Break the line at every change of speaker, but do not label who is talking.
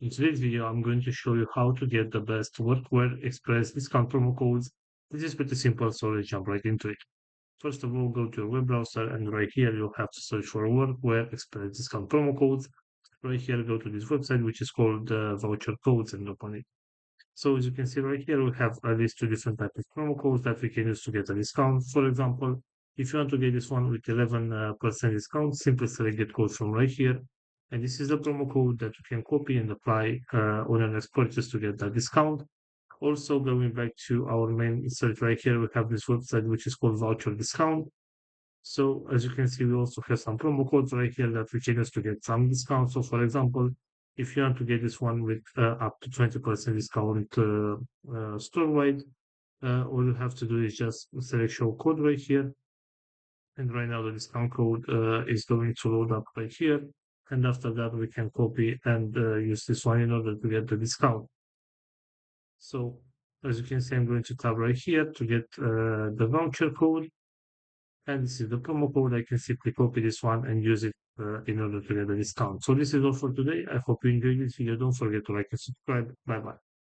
In today's video, I'm going to show you how to get the best Workwear Express discount promo codes. This is pretty simple, so let's jump right into it. First of all, go to your web browser, and right here you'll have to search for Workwear Express discount promo codes. Right here, go to this website, which is called voucher codes, and open it. So as you can see right here, we have at least two different types of promo codes that we can use to get a discount. For example, if you want to get this one with 11% discount, simply select get code from right here. And this is the promo code that you can copy and apply on your next purchase to get that discount. Also, going back to our main search right here, we have this website which is called voucher discount. So as you can see, we also have some promo codes right here that we can use to get some discount. So for example, if you want to get this one with up to 20% discount store-wide, all you have to do is just select show code right here. And right now the discount code is going to load up right here. And after that, we can copy and use this one in order to get the discount. So as you can see, I'm going to tab right here to get the voucher code. And this is the promo code. I can simply copy this one and use it in order to get a discount. So this is all for today. I hope you enjoyed this video. Don't forget to like and subscribe. Bye bye.